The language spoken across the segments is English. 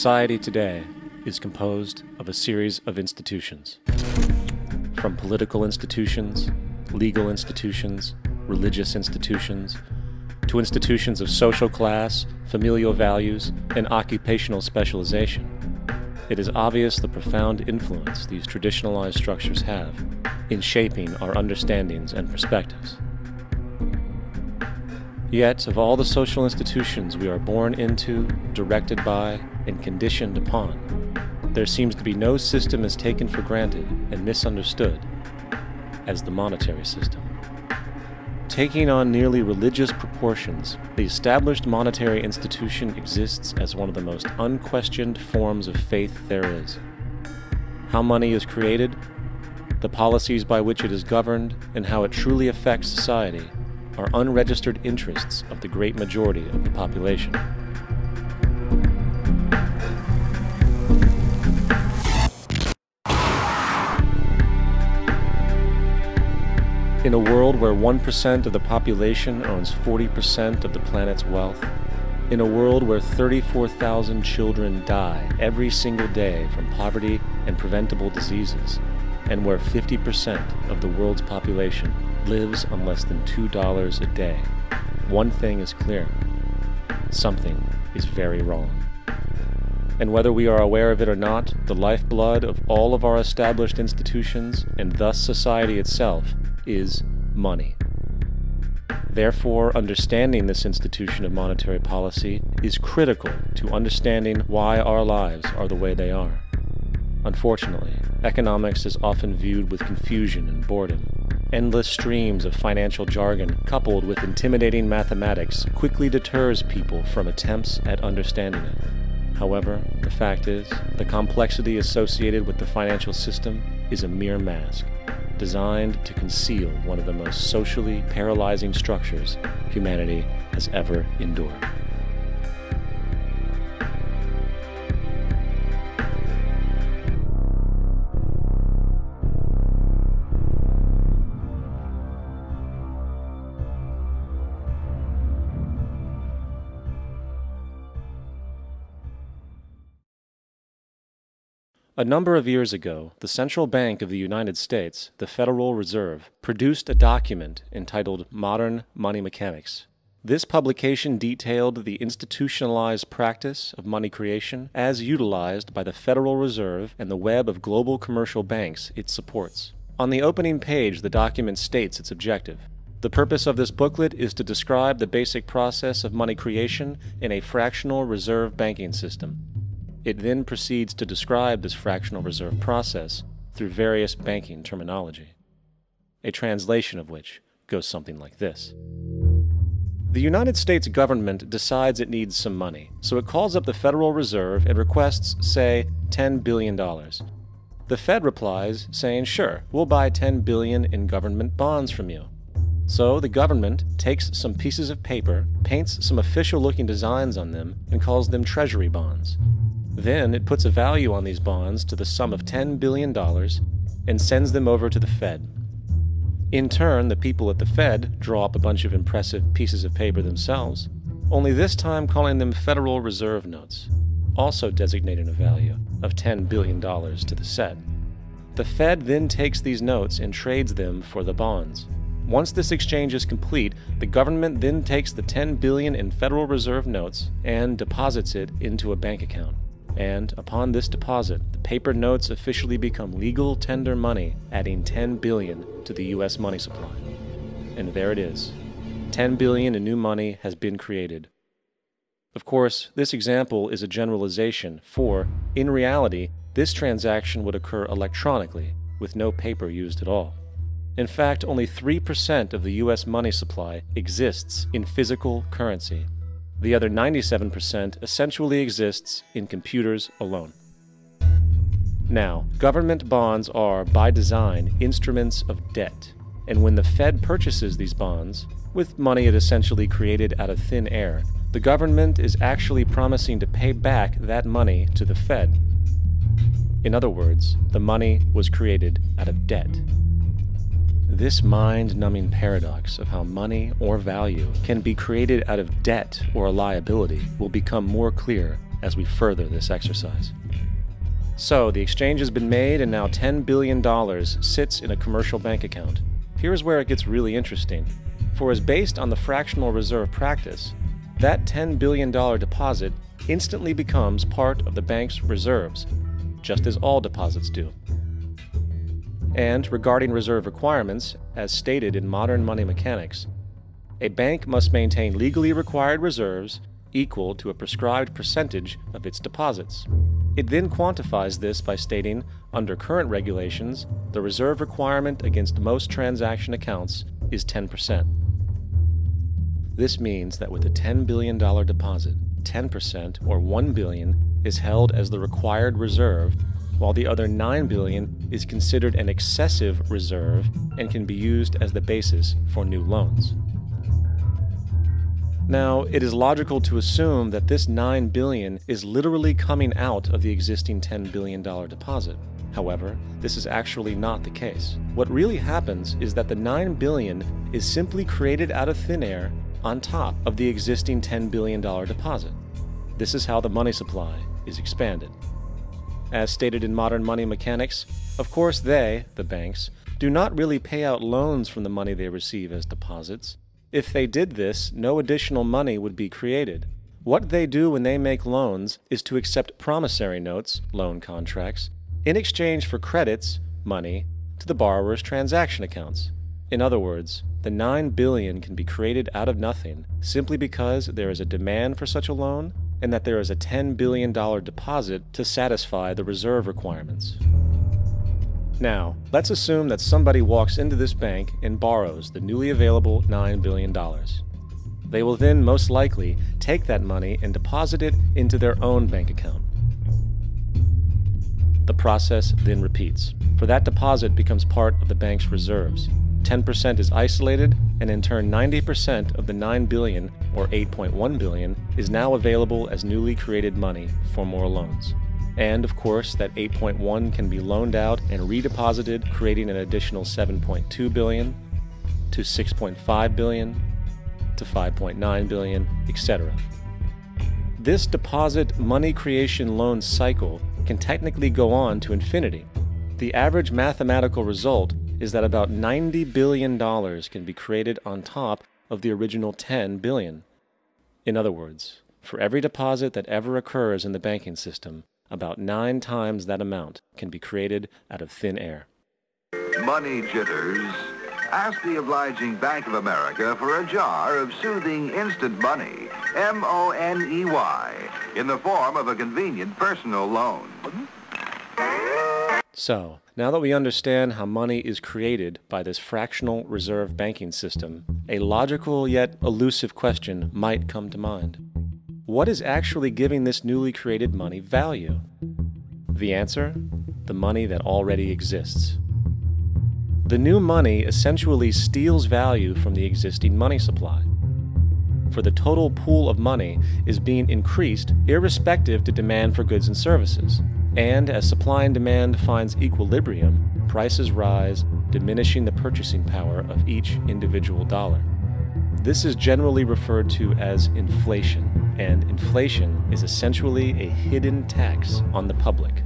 Society today is composed of a series of institutions. From political institutions, legal institutions, religious institutions, to institutions of social class, familial values, and occupational specialization, it is obvious the profound influence these traditionalized structures have in shaping our understandings and perspectives. Yet, of all the social institutions we are born into, directed by, and conditioned upon, there seems to be no system as taken for granted and misunderstood as the monetary system. Taking on nearly religious proportions, the established monetary institution exists as one of the most unquestioned forms of faith there is. How money is created, the policies by which it is governed, and how it truly affects society are unregistered interests of the great majority of the population. In a world where 1% of the population owns 40% of the planet's wealth, in a world where 34,000 children die every single day from poverty and preventable diseases, and where 50% of the world's population lives on less than $2 a day, one thing is clear: something is very wrong. And whether we are aware of it or not, the lifeblood of all of our established institutions, and thus society itself, is money. Therefore, understanding this institution of monetary policy is critical to understanding why our lives are the way they are. Unfortunately, economics is often viewed with confusion and boredom. Endless streams of financial jargon coupled with intimidating mathematics quickly deters people from attempts at understanding it. However, the fact is, the complexity associated with the financial system is a mere mask, designed to conceal one of the most socially paralyzing structures humanity has ever endured. A number of years ago, the Central Bank of the United States, the Federal Reserve, produced a document entitled Modern Money Mechanics. This publication detailed the institutionalized practice of money creation as utilized by the Federal Reserve and the web of global commercial banks it supports. On the opening page, the document states its objective. The purpose of this booklet is to describe the basic process of money creation in a fractional reserve banking system. It then proceeds to describe this fractional reserve process through various banking terminology, a translation of which goes something like this. The United States government decides it needs some money, so it calls up the Federal Reserve and requests, say, $10 billion. The Fed replies, saying, sure, we'll buy $10 billion in government bonds from you. So the government takes some pieces of paper, paints some official-looking designs on them, and calls them treasury bonds. Then it puts a value on these bonds to the sum of $10 billion and sends them over to the Fed. In turn, the people at the Fed draw up a bunch of impressive pieces of paper themselves, only this time calling them Federal Reserve notes, also designating a value of $10 billion to the set. The Fed then takes these notes and trades them for the bonds. Once this exchange is complete, the government then takes the $10 billion in Federal Reserve notes and deposits it into a bank account. And upon this deposit, the paper notes officially become legal tender money, adding $10 billion to the U.S. money supply. And there it is. $10 billion in new money has been created. Of course, this example is a generalization, for, in reality, this transaction would occur electronically, with no paper used at all. In fact, only 3% of the U.S. money supply exists in physical currency. The other 97% essentially exists in computers alone. Now, government bonds are, by design, instruments of debt, and when the Fed purchases these bonds, with money it essentially created out of thin air, the government is actually promising to pay back that money to the Fed. In other words, the money was created out of debt. This mind-numbing paradox of how money or value can be created out of debt or a liability will become more clear as we further this exercise. So, the exchange has been made and now $10 billion sits in a commercial bank account. Here's where it gets really interesting. For as based on the fractional reserve practice, that $10 billion deposit instantly becomes part of the bank's reserves, just as all deposits do. And regarding reserve requirements, as stated in modern money mechanics, a bank must maintain legally required reserves equal to a prescribed percentage of its deposits. It then quantifies this by stating, under current regulations, the reserve requirement against most transaction accounts is 10%. This means that with a $10 billion deposit, 10% or $1 billion is held as the required reserve, while the other $9 billion is considered an excessive reserve and can be used as the basis for new loans. Now, it is logical to assume that this $9 billion is literally coming out of the existing $10 billion deposit. However, this is actually not the case. What really happens is that the $9 billion is simply created out of thin air on top of the existing $10 billion deposit. This is how the money supply is expanded. As stated in modern money mechanics, of course they, the banks, do not really pay out loans from the money they receive as deposits. If they did this, no additional money would be created. What they do when they make loans is to accept promissory notes, loan contracts, in exchange for credits, money, to the borrower's transaction accounts. In other words, the $9 billion can be created out of nothing simply because there is a demand for such a loan and that there is a $10 billion deposit to satisfy the reserve requirements. Now, let's assume that somebody walks into this bank and borrows the newly available $9 billion. They will then most likely take that money and deposit it into their own bank account. The process then repeats, for that deposit becomes part of the bank's reserves. 10% is isolated, and in turn 90% of the $9 billion, or $8.1 billion, is now available as newly created money for more loans. And of course, that 8.1 can be loaned out and redeposited, creating an additional 7.2 billion to 6.5 billion to 5.9 billion, etc. This deposit money creation loan cycle can technically go on to infinity. The average mathematical result is that about $90 billion can be created on top of the original $10 billion. In other words, for every deposit that ever occurs in the banking system, about 9 times that amount can be created out of thin air. Money jitters. Ask the obliging Bank of America for a jar of soothing instant money, M-O-N-E-Y, in the form of a convenient personal loan. So, now that we understand how money is created by this fractional reserve banking system, a logical yet elusive question might come to mind. What is actually giving this newly created money value? The answer? The money that already exists. The new money essentially steals value from the existing money supply. For the total pool of money is being increased irrespective to demand for goods and services. And as supply and demand finds equilibrium, prices rise, diminishing the purchasing power of each individual dollar. This is generally referred to as inflation, and inflation is essentially a hidden tax on the public.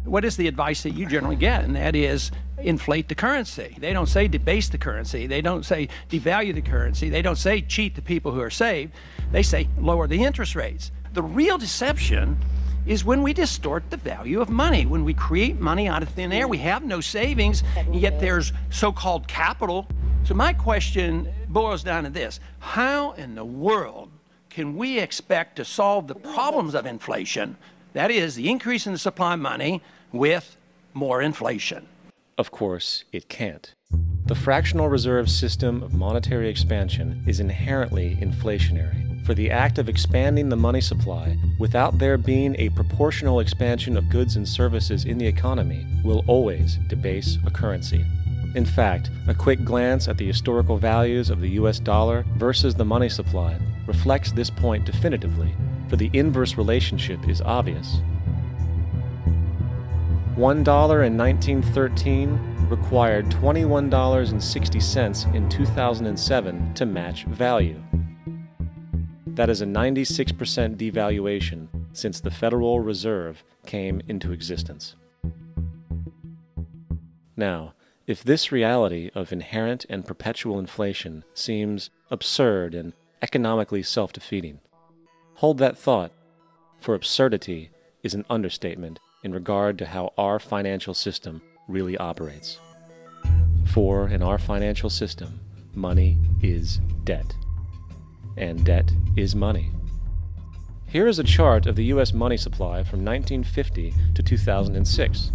What is the advice that you generally get? And that is inflate the currency. They don't say debase the currency. They don't say devalue the currency. They don't say cheat the people who are saved. They say lower the interest rates. The real deception is when we distort the value of money. When we create money out of thin air, we have no savings, yet there's so-called capital. So my question boils down to this: how in the world can we expect to solve the problems of inflation, that is, the increase in the supply of money, with more inflation? Of course, it can't. The fractional reserve system of monetary expansion is inherently inflationary. For the act of expanding the money supply, without there being a proportional expansion of goods and services in the economy, will always debase a currency. In fact, a quick glance at the historical values of the US dollar versus the money supply reflects this point definitively, for the inverse relationship is obvious. $1 in 1913 required $21.60 in 2007 to match value. That is a 96% devaluation since the Federal Reserve came into existence. Now, if this reality of inherent and perpetual inflation seems absurd and economically self-defeating, hold that thought, for absurdity is an understatement in regard to how our financial system really operates. For in our financial system, money is debt, and debt is money. Here is a chart of the U.S. money supply from 1950 to 2006.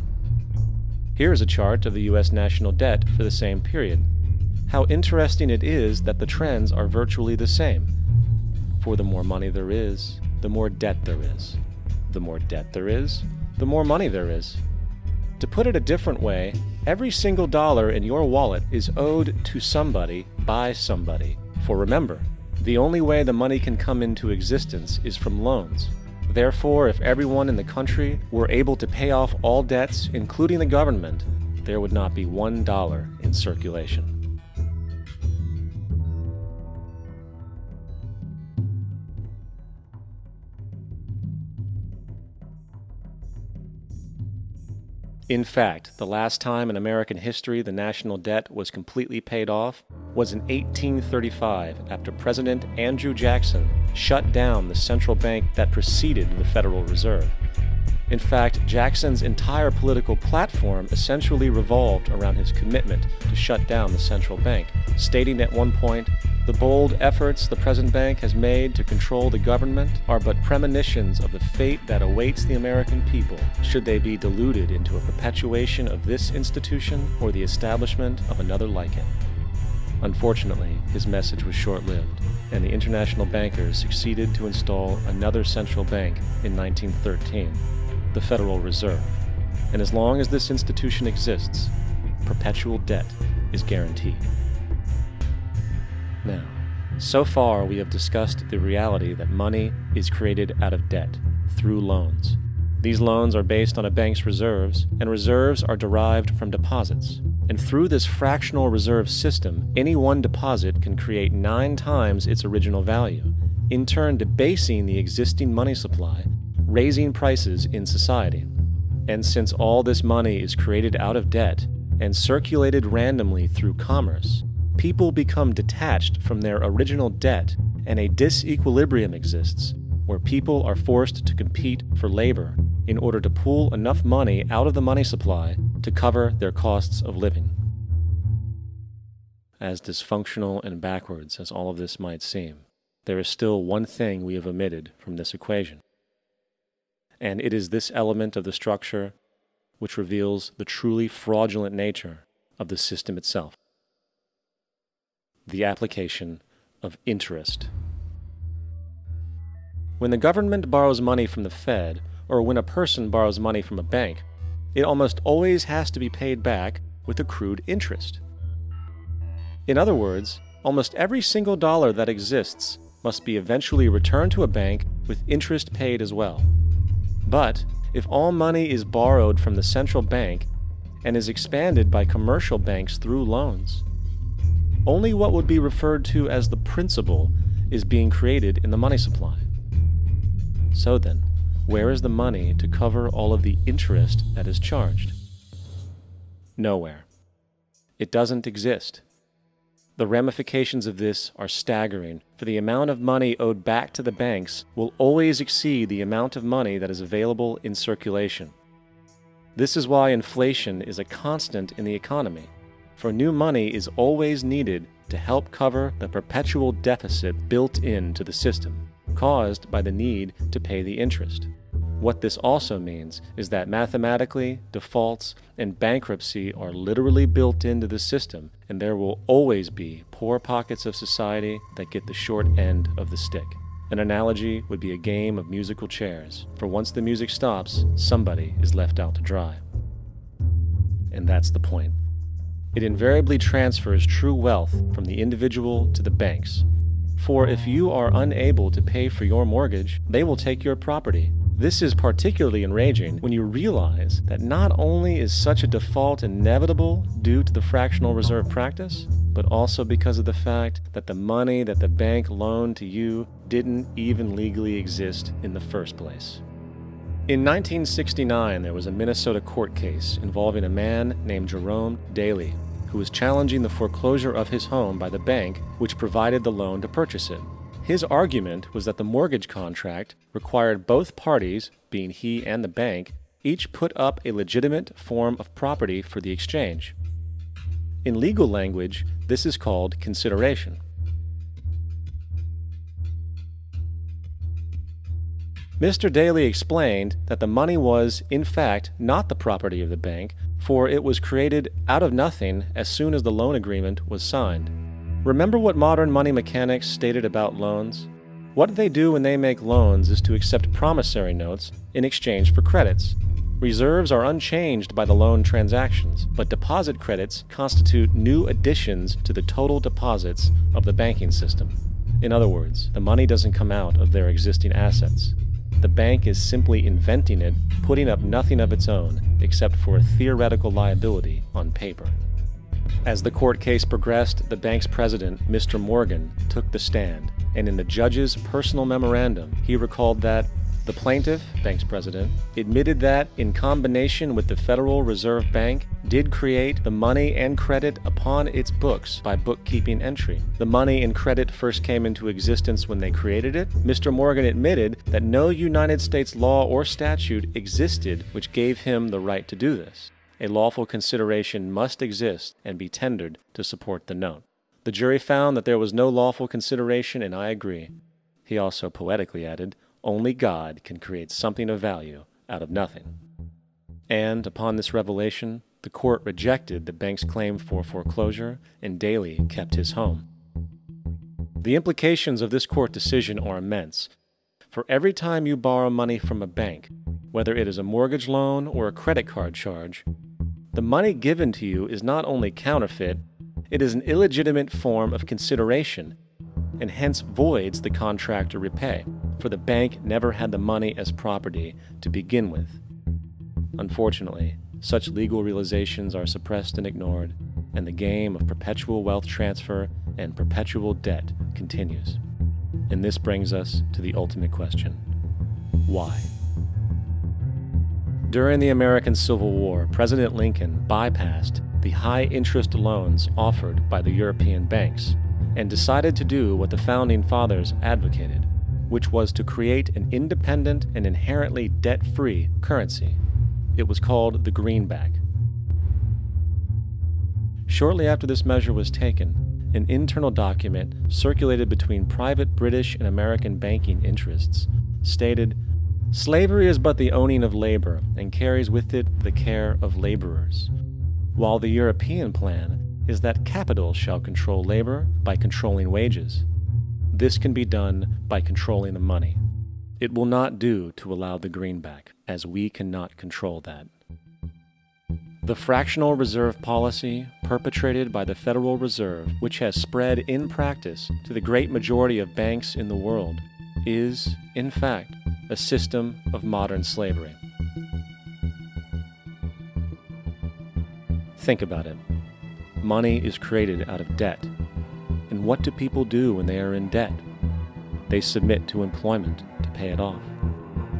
Here is a chart of the U.S. national debt for the same period. How interesting it is that the trends are virtually the same. For the more money there is, the more debt there is. The more debt there is, the more money there is. To put it a different way, every single dollar in your wallet is owed to somebody by somebody. For remember, the only way the money can come into existence is from loans. Therefore, if everyone in the country were able to pay off all debts, including the government, there would not be $1 in circulation. In fact, the last time in American history the national debt was completely paid off was in 1835 after President Andrew Jackson shut down the central bank that preceded the Federal Reserve. In fact, Jackson's entire political platform essentially revolved around his commitment to shut down the central bank, stating at one point, "The bold efforts the present bank has made to control the government are but premonitions of the fate that awaits the American people should they be deluded into a perpetuation of this institution or the establishment of another like it." Unfortunately, his message was short-lived, and the international bankers succeeded to install another central bank in 1913, the Federal Reserve. And as long as this institution exists, perpetual debt is guaranteed. Now, so far we have discussed the reality that money is created out of debt, through loans. These loans are based on a bank's reserves, and reserves are derived from deposits. And through this fractional reserve system, any one deposit can create 9 times its original value, in turn debasing the existing money supply, raising prices in society. And since all this money is created out of debt and circulated randomly through commerce, people become detached from their original debt, and a disequilibrium exists where people are forced to compete for labor in order to pool enough money out of the money supply to cover their costs of living. As dysfunctional and backwards as all of this might seem, there is still one thing we have omitted from this equation. And it is this element of the structure which reveals the truly fraudulent nature of the system itself: the application of interest. When the government borrows money from the Fed, or when a person borrows money from a bank, it almost always has to be paid back with accrued interest. In other words, almost every single dollar that exists must be eventually returned to a bank with interest paid as well. But if all money is borrowed from the central bank and is expanded by commercial banks through loans, only what would be referred to as the principal is being created in the money supply. So then, where is the money to cover all of the interest that is charged? Nowhere. It doesn't exist. The ramifications of this are staggering, for the amount of money owed back to the banks will always exceed the amount of money that is available in circulation. This is why inflation is a constant in the economy, for new money is always needed to help cover the perpetual deficit built into the system, caused by the need to pay the interest. What this also means is that mathematically, defaults and bankruptcy are literally built into the system, and there will always be poor pockets of society that get the short end of the stick. An analogy would be a game of musical chairs, for once the music stops, somebody is left out to dry. And that's the point. It invariably transfers true wealth from the individual to the banks. For if you are unable to pay for your mortgage, they will take your property. This is particularly enraging when you realize that not only is such a default inevitable due to the fractional reserve practice, but also because of the fact that the money that the bank loaned to you didn't even legally exist in the first place. In 1969, there was a Minnesota court case involving a man named Jerome Daly, who was challenging the foreclosure of his home by the bank which provided the loan to purchase it. His argument was that the mortgage contract required both parties, being he and the bank, each put up a legitimate form of property for the exchange. In legal language, this is called consideration. Mr. Daly explained that the money was, in fact, not the property of the bank, for it was created out of nothing as soon as the loan agreement was signed. Remember what modern money mechanics stated about loans? What they do when they make loans is to accept promissory notes in exchange for credits. Reserves are unchanged by the loan transactions, but deposit credits constitute new additions to the total deposits of the banking system. In other words, the money doesn't come out of their existing assets. The bank is simply inventing it, putting up nothing of its own, except for a theoretical liability on paper. As the court case progressed, the bank's president, Mr. Morgan, took the stand, and in the judge's personal memorandum, he recalled that the plaintiff, bank's president, admitted that, in combination with the Federal Reserve Bank, did create the money and credit upon its books by bookkeeping entry. The money and credit first came into existence when they created it. Mr. Morgan admitted that no United States law or statute existed which gave him the right to do this. A lawful consideration must exist and be tendered to support the note. The jury found that there was no lawful consideration, and I agree. He also poetically added, only God can create something of value out of nothing. And upon this revelation, the court rejected the bank's claim for foreclosure, and Daly kept his home. The implications of this court decision are immense. For every time you borrow money from a bank, whether it is a mortgage loan or a credit card charge, the money given to you is not only counterfeit, it is an illegitimate form of consideration, and hence voids the contract to repay, for the bank never had the money as property to begin with. Unfortunately, such legal realizations are suppressed and ignored, and the game of perpetual wealth transfer and perpetual debt continues. And this brings us to the ultimate question: why? During the American Civil War, President Lincoln bypassed the high-interest loans offered by the European banks and decided to do what the Founding Fathers advocated, which was to create an independent and inherently debt-free currency. It was called the greenback. Shortly after this measure was taken, an internal document circulated between private British and American banking interests stated, "Slavery is but the owning of labor, and carries with it the care of laborers, while the European plan is that capital shall control labor by controlling wages. This can be done by controlling the money. It will not do to allow the greenback, as we cannot control that." The fractional reserve policy perpetrated by the Federal Reserve, which has spread in practice to the great majority of banks in the world, is, in fact, a system of modern slavery. Think about it. Money is created out of debt. And what do people do when they are in debt? They submit to employment to pay it off.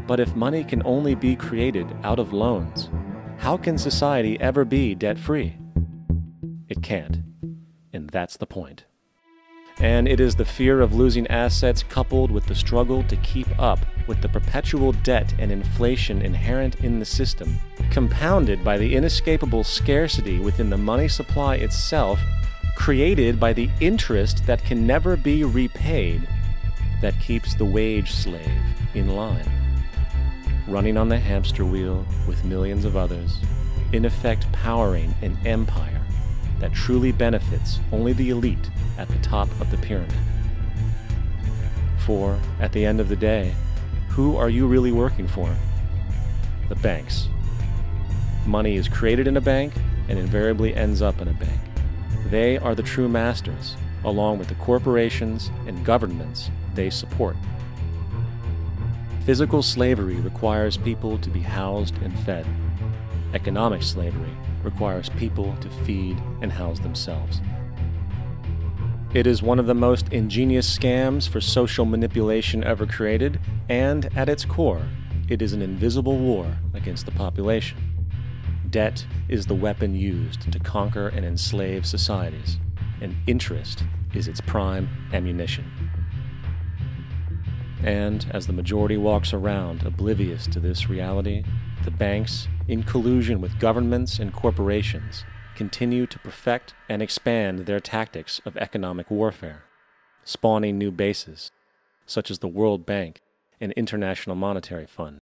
But if money can only be created out of loans, how can society ever be debt-free? It can't. And that's the point. And it is the fear of losing assets coupled with the struggle to keep up with the perpetual debt and inflation inherent in the system, compounded by the inescapable scarcity within the money supply itself, created by the interest that can never be repaid, that keeps the wage slave in line, running on the hamster wheel with millions of others, in effect powering an empire that truly benefits only the elite at the top of the pyramid. For, at the end of the day, who are you really working for? The banks. Money is created in a bank and invariably ends up in a bank. They are the true masters, along with the corporations and governments they support. Physical slavery requires people to be housed and fed. Economic slavery requires people to feed and house themselves. It is one of the most ingenious scams for social manipulation ever created, and at its core, it is an invisible war against the population. Debt is the weapon used to conquer and enslave societies, and interest is its prime ammunition. And as the majority walks around oblivious to this reality, the banks, in collusion with governments and corporations, continue to perfect and expand their tactics of economic warfare, spawning new bases, such as the World Bank and International Monetary Fund.